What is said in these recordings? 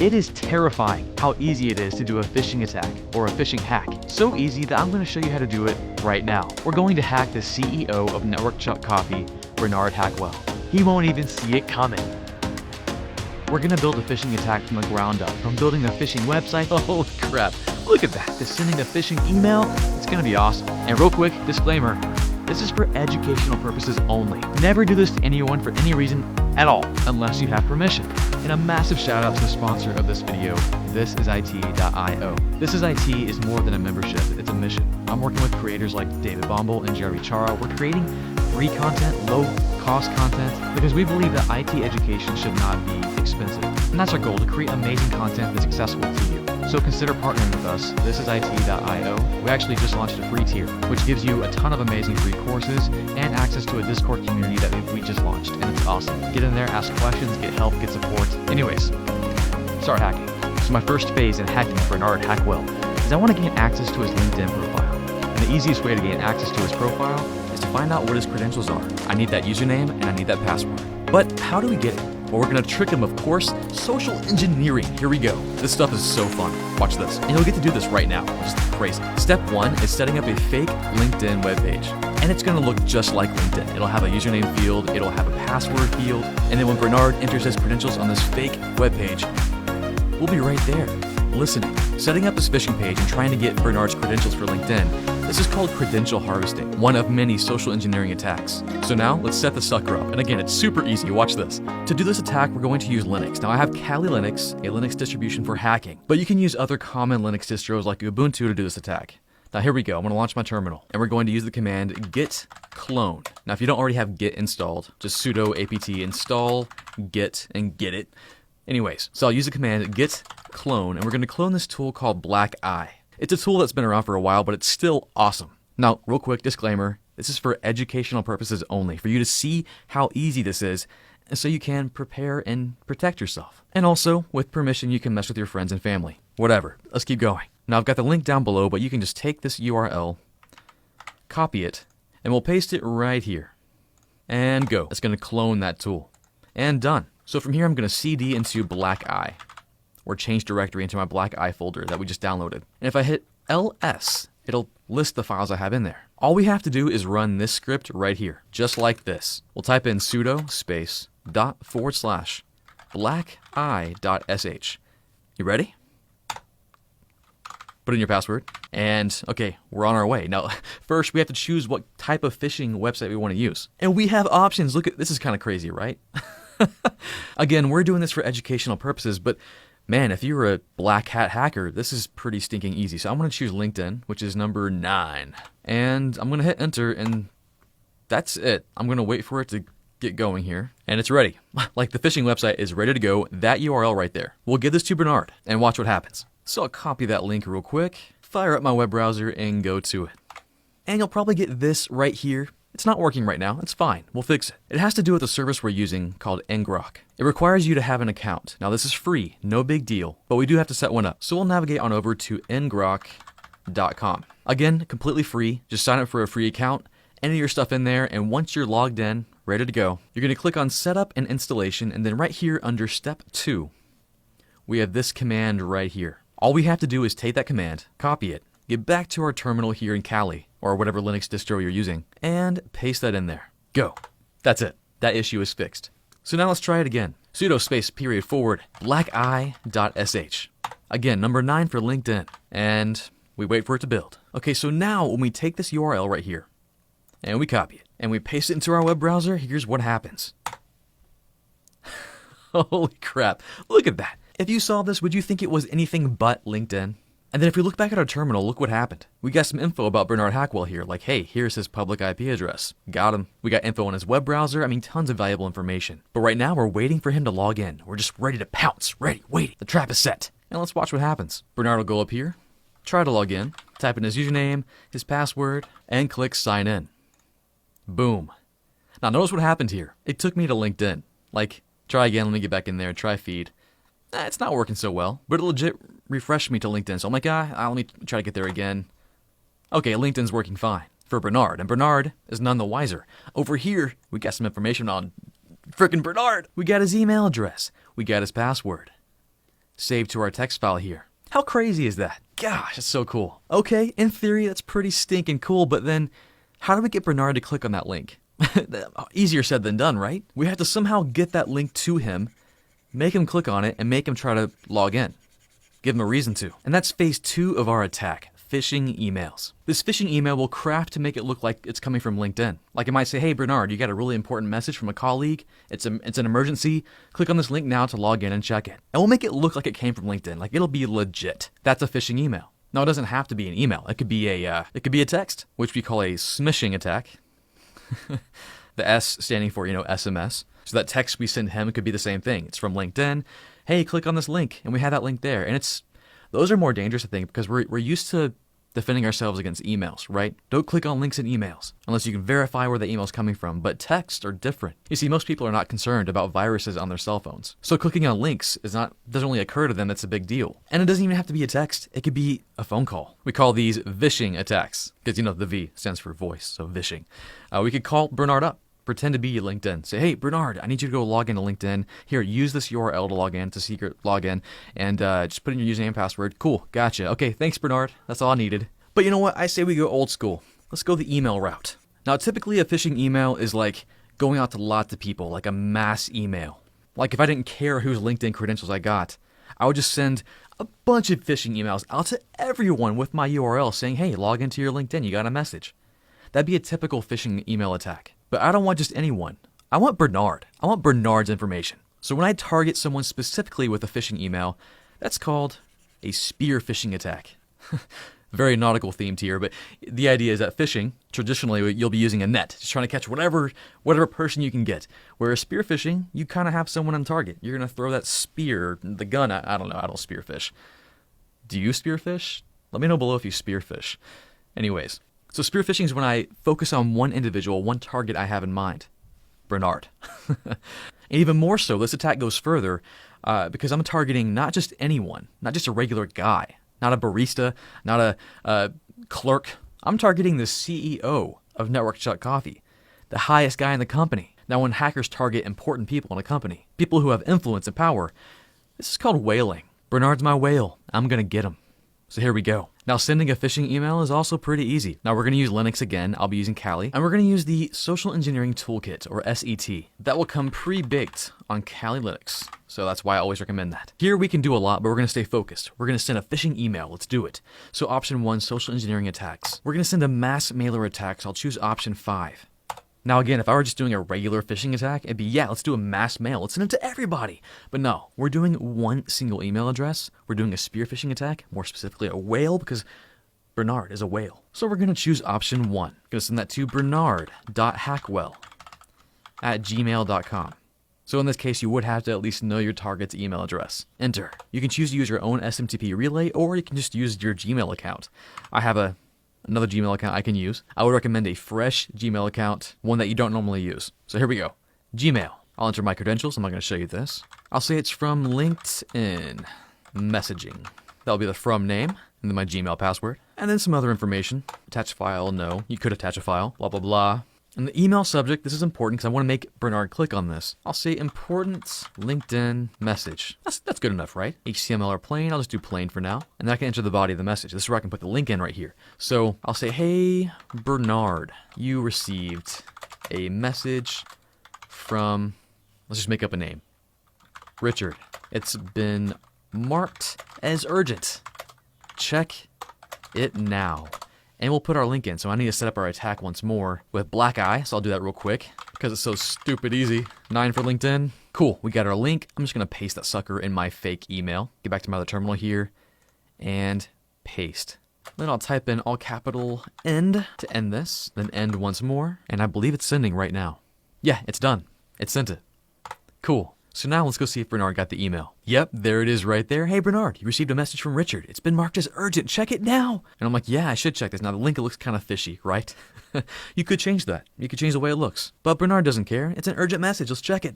It is terrifying how easy it is to do a phishing attack or a phishing hack. So easy that I'm going to show you how to do it right now. We're going to hack the CEO of Network Chuck Coffee, Bernard Hackwell. He won't even see it coming. We're going to build a phishing attack from the ground up, from building a phishing website. Holy crap, look at that, to sending a phishing email. It's going to be awesome. And real quick, disclaimer, this is for educational purposes only. Never do this to anyone for any reason at all, unless you have permission. And a massive shout out to the sponsor of this video, thisisit.io. This is IT is more than a membership, it's a mission. I'm working with creators like David Bombal and Jeremy Chara. We're creating free content, low cost content, because we believe that IT education should not be expensive. And that's our goal, to create amazing content that's accessible to you. So consider partnering with us, thisisit.io. We actually just launched a free tier, which gives you a ton of amazing free courses and access to a Discord community that we just launched, and it's awesome. Get in there, ask questions, get help, get support. Anyways, start hacking. So my first phase in hacking Bernard Hackwell is I want to gain access to his LinkedIn profile. And the easiest way to gain access to his profile is to find out what his credentials are. I need that username and I need that password. But how do we get it? Well, we're going to trick him, of course. Social engineering. Here we go. This stuff is so fun. Watch this. And you'll get to do this right now. Just crazy. Step 1 is setting up a fake LinkedIn webpage. And it's going to look just like LinkedIn. It'll have a username field. It'll have a password field. And then when Bernard enters his credentials on this fake webpage, we'll be right there, listening. Setting up this phishing page and trying to get Bernard's credentials for LinkedIn. This is called credential harvesting, one of many social engineering attacks. So now let's set the sucker up. And again, it's super easy. Watch this. To do this attack, we're going to use Linux. Now I have Kali Linux, a Linux distribution for hacking, but you can use other common Linux distros like Ubuntu to do this attack. Now here we go. I'm going to launch my terminal and we're going to use the command git clone. Now if you don't already have git installed, just sudo apt install git and get it. Anyways, so I'll use the command git clone and we're going to clone this tool called Black Eye. It's a tool that's been around for a while, but it's still awesome. Now, real quick disclaimer, this is for educational purposes only, for you to see how easy this is, and so you can prepare and protect yourself. And also, with permission, you can mess with your friends and family. Whatever, let's keep going. Now, I've got the link down below, but you can just take this URL, copy it, and we'll paste it right here. And go. It's going to clone that tool. And done. So from here, I'm going to CD into Black Eye, or change directory into my Black Eye folder that we just downloaded. And if I hit LS, it'll list the files I have in there. All we have to do is run this script right here, just like this. We'll type in sudo space /blackeye.sh. You ready? Put in your password, and okay, we're on our way. Now, first we have to choose what type of phishing website we want to use. And we have options. Look at this, is kind of crazy, right? Again, we're doing this for educational purposes, but man, if you're a black hat hacker, this is pretty stinking easy. So I'm going to choose LinkedIn, which is number 9. And I'm going to hit enter, and that's it. I'm going to wait for it to get going here. And it's ready. Like the phishing website is ready to go. That URL right there. We'll give this to Bernard and watch what happens. So I'll copy that link real quick, fire up my web browser, and go to it. And you'll probably get this right here. It's not working right now. It's fine. We'll fix it. It has to do with the service we're using called ngrok. It requires you to have an account. Now this is free, no big deal, but we do have to set one up. So we'll navigate on over to ngrok.com. Again, completely free. Just sign up for a free account, enter your stuff in there, and once you're logged in, ready to go, you're going to click on Setup and Installation, and then right here under Step 2, we have this command right here. All we have to do is take that command, copy it, get back to our terminal here in Kali, or whatever Linux distro you're using, and paste that in there. Go. That's it. That issue is fixed. So now let's try it again. Sudo space / blackeye.sh. Again, number 9 for LinkedIn. And we wait for it to build. Okay, so now when we take this URL right here, and we copy it, and we paste it into our web browser, here's what happens. Holy crap. Look at that. If you saw this, would you think it was anything but LinkedIn? And then if we look back at our terminal, look what happened. We got some info about Bernard Hackwell here, like, hey, here's his public IP address. Got him. We got info on his web browser. I mean, tons of valuable information. But right now, we're waiting for him to log in. We're just ready to pounce. Ready, waiting. The trap is set. And let's watch what happens. Bernard will go up here, try to log in, type in his username, his password, and click sign in. Boom. Now notice what happened here. It took me to LinkedIn. Like, try again, let me get back in there, try feed. It's not working so well, but it legit refreshed me to LinkedIn. So I'm like, let me try to get there again. Okay, LinkedIn's working fine for Bernard, and Bernard is none the wiser. Over here, we got some information on frickin' Bernard. We got his email address. We got his password. saved to our text file here. How crazy is that? Gosh, it's so cool. Okay, in theory, that's pretty stinking cool, but then how do we get Bernard to click on that link? Easier said than done, right? We have to somehow get that link to him, make him click on it, and make him try to log in. Give him a reason to. And that's phase 2 of our attack. Phishing emails. This phishing email will craft to make it look like it's coming from LinkedIn. Like it might say, hey Bernard, you got a really important message from a colleague. It's an emergency. Click on this link now to log in and check it. And we'll make it look like it came from LinkedIn. Like it'll be legit. That's a phishing email. Now it doesn't have to be an email. It could be a text, which we call a smishing attack. The S standing for, SMS. So that text we send him could be the same thing. It's from LinkedIn. Hey, click on this link, and we have that link there. And those are more dangerous, I think, because we're used to defending ourselves against emails, right? Don't click on links in emails unless you can verify where the email is coming from. But texts are different. You see, most people are not concerned about viruses on their cell phones. So clicking on links doesn't only occur to them. It's a big deal. And it doesn't even have to be a text. It could be a phone call. We call these vishing attacks because, the V stands for voice, so vishing. We could call Bernard up. Pretend to be LinkedIn. Say, hey, Bernard, I need you to go log into LinkedIn. Here, use this URL to log in. It's a secret login. And just put in your username and password. Cool. Gotcha. Okay, thanks, Bernard. That's all I needed. But you know what? I say we go old school. Let's go the email route. Now, typically a phishing email is like going out to lots of people, like a mass email. Like if I didn't care whose LinkedIn credentials I got, I would just send a bunch of phishing emails out to everyone with my URL saying, hey, log into your LinkedIn. You got a message. That'd be a typical phishing email attack. But I don't want just anyone. I want Bernard. I want Bernard's information. So when I target someone specifically with a phishing email, that's called a spear phishing attack. Very nautical themed here, but the idea is that phishing, traditionally, you'll be using a net, just trying to catch whatever person you can get. Whereas spear phishing, you kind of have someone on target. You're going to throw that spear, the gun, I don't know, I don't spearfish. Do you spearfish? Let me know below if you spearfish. Anyways. So spear phishing is when I focus on one individual, one target I have in mind. Bernard. And even more so, this attack goes further because I'm targeting not just anyone, not just a regular guy, not a barista, not a clerk. I'm targeting the CEO of Network Shut Coffee, the highest guy in the company. Now when hackers target important people in a company, people who have influence and power, this is called whaling. Bernard's my whale. I'm going to get him. So here we go. Now sending a phishing email is also pretty easy. Now we're going to use Linux again. I'll be using Kali. And we're going to use the Social Engineering Toolkit, or SET. That will come pre-baked on Kali Linux. So that's why I always recommend that. Here we can do a lot, but we're going to stay focused. We're going to send a phishing email. Let's do it. So option 1, social engineering attacks. We're going to send a mass mailer attack, so I'll choose option 5. Now again, if I were just doing a regular phishing attack, it'd be, yeah, let's do a mass mail. Let's send it to everybody. But no, we're doing one single email address. We're doing a spear phishing attack, more specifically a whale, because Bernard is a whale. So we're going to choose option 1. I'm going to send that to bernard.hackwell@gmail.com. So in this case, you would have to at least know your target's email address. Enter. You can choose to use your own SMTP relay, or you can just use your Gmail account. I have another Gmail account I can use. I would recommend a fresh Gmail account, one that you don't normally use. So here we go. Gmail. I'll enter my credentials. I'm not going to show you this. I'll say it's from LinkedIn messaging. That'll be the from name, and then my Gmail password, and then some other information. Attach file, no. You could attach a file, blah, blah, blah. And the email subject, this is important because I want to make Bernard click on this. I'll say important LinkedIn message. That's good enough, right? HTML or plain, I'll just do plain for now. And then I can enter the body of the message. This is where I can put the link in right here. So I'll say, hey, Bernard, you received a message from, let's just make up a name. Richard. It's been marked as urgent. Check it now. And we'll put our link in. So I need to set up our attack once more with black eye. So I'll do that real quick because it's so stupid easy. 9 for LinkedIn. Cool. We got our link. I'm just going to paste that sucker in my fake email. Get back to my other terminal here and paste. Then I'll type in all capital end to end this. Then end once more. And I believe it's sending right now. Yeah, it's done. It sent it. Cool. So now let's go see if Bernard got the email. Yep, there it is right there. Hey Bernard, you received a message from Richard. It's been marked as urgent. Check it now. And I'm like, yeah, I should check this. Now the link, it looks kind of fishy, right? You could change that. You could change the way it looks. But Bernard doesn't care. It's an urgent message. Let's check it.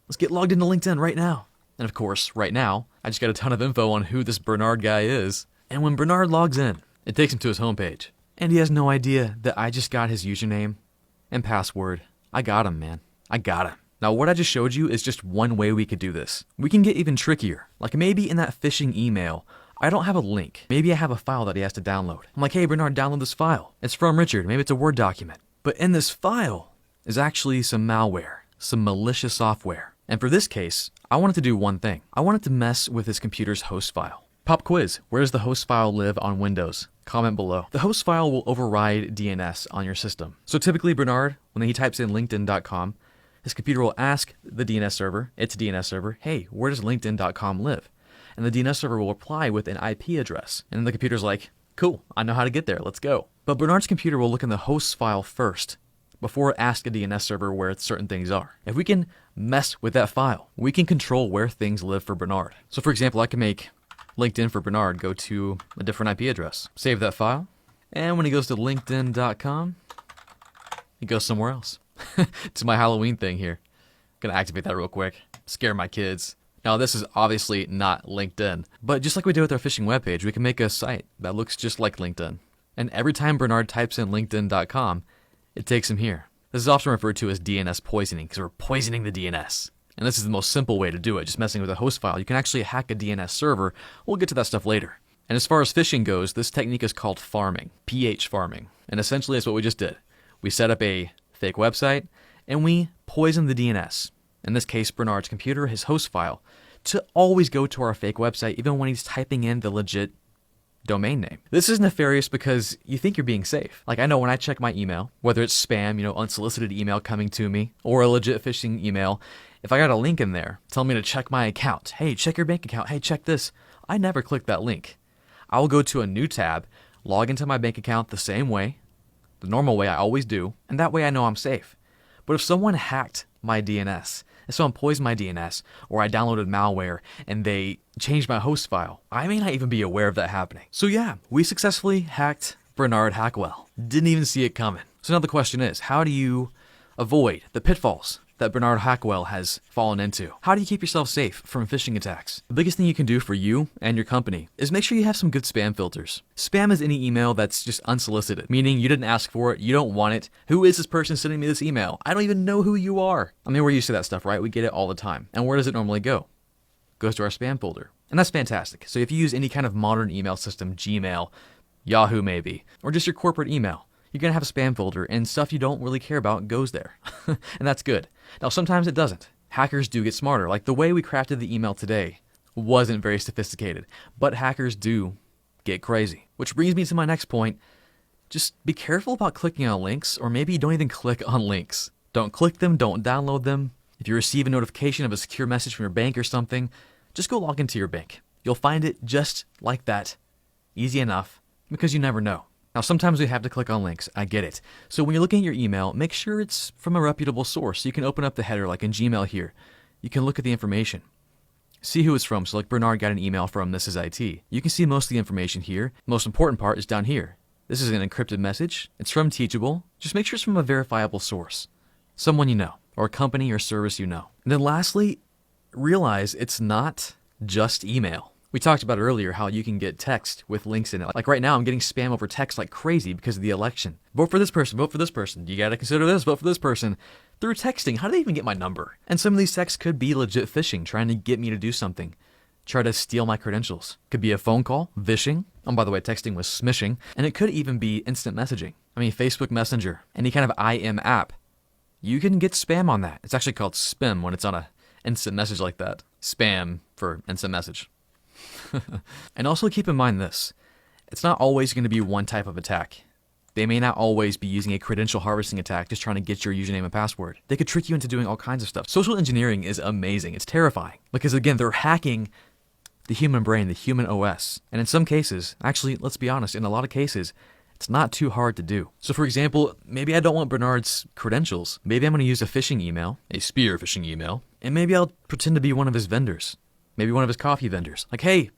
Let's get logged into LinkedIn right now. And of course, right now, I just got a ton of info on who this Bernard guy is. And when Bernard logs in, it takes him to his homepage. And he has no idea that I just got his username and password. I got him, man. I got him. Now what I just showed you is just one way we could do this. We can get even trickier. Like maybe in that phishing email, I don't have a link. Maybe I have a file that he has to download. I'm like, hey Bernard, download this file. It's from Richard. Maybe it's a Word document. But in this file is actually some malware, some malicious software. And for this case, I wanted to do one thing. I wanted to mess with his computer's host file. Pop quiz, where does the host file live on Windows? Comment below. The host file will override DNS on your system. So typically Bernard, when he types in linkedin.com, his computer will ask the DNS server, its DNS server, hey, where does linkedin.com live? And the DNS server will reply with an IP address. And then the computer's like, cool, I know how to get there, let's go. But Bernard's computer will look in the host file first before it asks a DNS server where certain things are. If we can mess with that file, we can control where things live for Bernard. So for example, I can make LinkedIn for Bernard go to a different IP address. Save that file. And when he goes to linkedin.com, he goes somewhere else. To my Halloween thing here. Gonna activate that real quick. Scare my kids. Now this is obviously not LinkedIn, but just like we did with our phishing webpage, we can make a site that looks just like LinkedIn. And every time Bernard types in linkedin.com, it takes him here. This is often referred to as DNS poisoning because we're poisoning the DNS. And this is the most simple way to do it, just messing with a host file. You can actually hack a DNS server. We'll get to that stuff later. And as far as phishing goes, this technique is called farming, PH farming. And essentially that's what we just did. We set up a fake website and we poisoned the DNS. In this case, Bernard's computer, his host file, to always go to our fake website even when he's typing in the legit domain name. This is nefarious because you think you're being safe. Like I know when I check my email, whether it's spam, unsolicited email coming to me, or a legit phishing email, if I got a link in there telling me to check my account, hey, check your bank account, hey, check this, I never click that link. I will go to a new tab, log into my bank account the same way, the normal way I always do, and that way I know I'm safe. But if someone hacked my DNS, if someone poisoned my DNS, or I downloaded malware and they changed my host file, I may not even be aware of that happening. So yeah, we successfully hacked Bernard Hackwell. Didn't even see it coming. So now the question is, how do you avoid the pitfalls that Bernard Hackwell has fallen into? How do you keep yourself safe from phishing attacks? The biggest thing you can do for you and your company is make sure you have some good spam filters. Spam is any email that's just unsolicited, meaning you didn't ask for it, you don't want it. Who is this person sending me this email? I don't even know who you are. I mean, we're used to that stuff, right? We get it all the time. And where does it normally go? It goes to our spam folder. And that's fantastic. So if you use any kind of modern email system, Gmail, Yahoo maybe, or just your corporate email, you're going to have a spam folder and stuff you don't really care about goes there. And that's good. Now, sometimes it doesn't. Hackers do get smarter. Like the way we crafted the email today wasn't very sophisticated, but hackers do get crazy. Which brings me to my next point. Just be careful about clicking on links, or maybe don't even click on links. Don't click them, don't download them. If you receive a notification of a secure message from your bank or something, just go log into your bank. You'll find it just like that. Easy enough, because you never know. Now, sometimes we have to click on links. I get it. So when you're looking at your email, make sure it's from a reputable source. You can open up the header like in Gmail here. You can look at the information. See who it's from. So like Bernard got an email from This Is IT. You can see most of the information here. The most important part is down here. This is an encrypted message. It's from Teachable. Just make sure it's from a verifiable source. Someone you know, or a company or service you know. And then lastly, realize it's not just email. We talked about earlier how you can get text with links in it. Like right now, I'm getting spam over text like crazy because of the election. Vote for this person, vote for this person. You gotta consider this, vote for this person. Through texting, how do they even get my number? And some of these texts could be legit phishing, trying to get me to do something. Try to steal my credentials. Could be a phone call, vishing. Oh, by the way, texting was smishing. And it could even be instant messaging. I mean, Facebook Messenger, any kind of IM app. You can get spam on that. It's actually called spam when it's on a instant message like that. Spam for instant message. And also keep in mind this, it's not always going to be one type of attack. They may not always be using a credential harvesting attack just trying to get your username and password. They could trick you into doing all kinds of stuff. Social engineering is amazing. It's terrifying because again, they're hacking the human brain, the human OS. And in some cases, actually, let's be honest, in a lot of cases, it's not too hard to do. So for example, maybe I don't want Bernard's credentials. Maybe I'm going to use a phishing email, a spear phishing email, and maybe I'll pretend to be one of his vendors. Maybe one of his coffee vendors. Like, hey,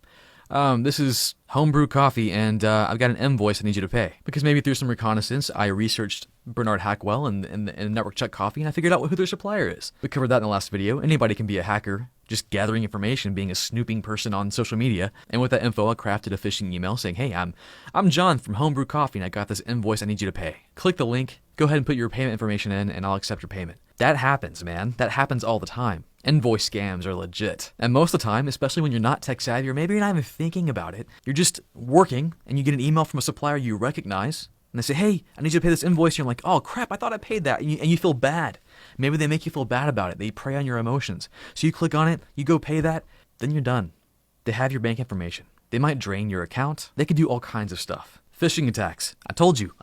this is homebrew coffee and I've got an invoice I need you to pay. Because maybe through some reconnaissance, I researched Bernard Hackwell and Network Check Coffee and I figured out who their supplier is. We covered that in the last video. Anybody can be a hacker just gathering information, being a snooping person on social media. And with that info, I crafted a phishing email saying, hey, I'm John from Homebrew Coffee, and I got this invoice I need you to pay. Click the link, go ahead and put your payment information in, and I'll accept your payment. That happens, man. That happens all the time. Invoice scams are legit. And most of the time, especially when you're not tech savvy, or maybe you're not even thinking about it, you're just working, and you get an email from a supplier you recognize, and they say, hey, I need you to pay this invoice. And you're like, oh crap, I thought I paid that. And you feel bad. Maybe they make you feel bad about it. They prey on your emotions. So you click on it, you go pay that, then you're done. They have your bank information. They might drain your account. They could do all kinds of stuff. Phishing attacks. I told you.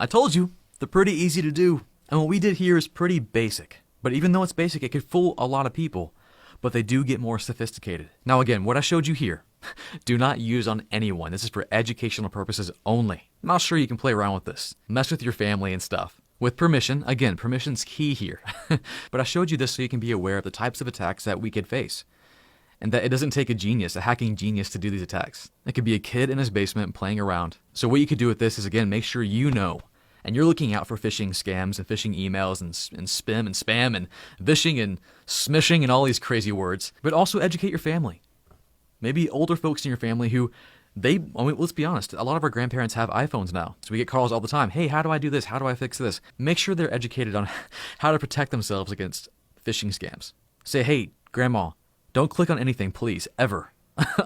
They're pretty easy to do. And what we did here is pretty basic. But even though it's basic, it could fool a lot of people. But they do get more sophisticated. Now again, what I showed you here, do not use on anyone. This is for educational purposes only. I'm sure you can play around with this. Mess with your family and stuff. With permission. Again, permission's key here. But I showed you this so you can be aware of the types of attacks that we could face. And that it doesn't take a genius, a hacking genius, to do these attacks. It could be a kid in his basement playing around. So what you could do with this is, again, make sure you know. And you're looking out for phishing scams and phishing emails and spam and spam and vishing and smishing and all these crazy words. But also educate your family. Maybe older folks in your family who let's be honest, a lot of our grandparents have iPhones now. So we get calls all the time. Hey, how do I do this? How do I fix this? Make sure they're educated on how to protect themselves against phishing scams. Say, hey, grandma, don't click on anything, please, ever.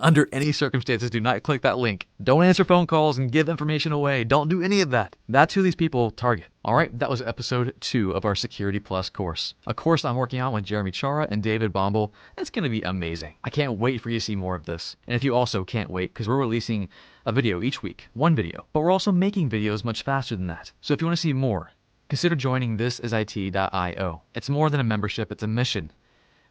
Under any circumstances, do not click that link. Don't answer phone calls and give information away. Don't do any of that. That's who these people target. All right, that was episode 2 of our Security Plus course. A course I'm working on with Jeremy Chara and David Bombal. It's going to be amazing. I can't wait for you to see more of this. And if you also can't wait, because we're releasing a video each week, one video. But we're also making videos much faster than that. So if you want to see more, consider joining thisisit.io. It's more than a membership, it's a mission.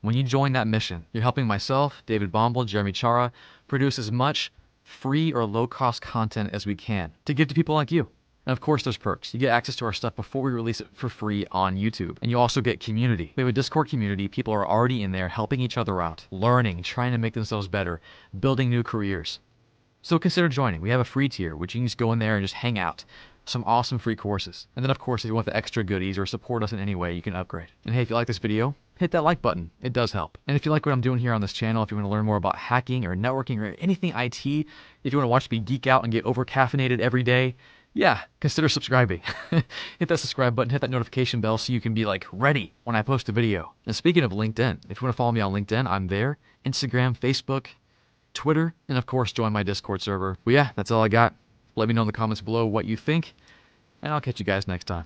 When you join that mission, you're helping myself, David Bombal, Jeremy Chara, produce as much free or low-cost content as we can to give to people like you. And of course, there's perks. You get access to our stuff before we release it for free on YouTube. And you also get community. We have a Discord community. People are already in there helping each other out, learning, trying to make themselves better, building new careers. So consider joining. We have a free tier, which you can just go in there and just hang out. Some awesome free courses. And then of course, if you want the extra goodies or support us in any way, you can upgrade. And hey, if you like this video, hit that like button. It does help. And if you like what I'm doing here on this channel, if you want to learn more about hacking or networking or anything IT, if you want to watch me geek out and get over caffeinated every day, yeah, consider subscribing. Hit that subscribe button, hit that notification bell so you can be like ready when I post a video. And speaking of LinkedIn, if you want to follow me on LinkedIn, I'm there. Instagram, Facebook, Twitter, and of course join my Discord server. But yeah, that's all I got. Let me know in the comments below what you think, and I'll catch you guys next time.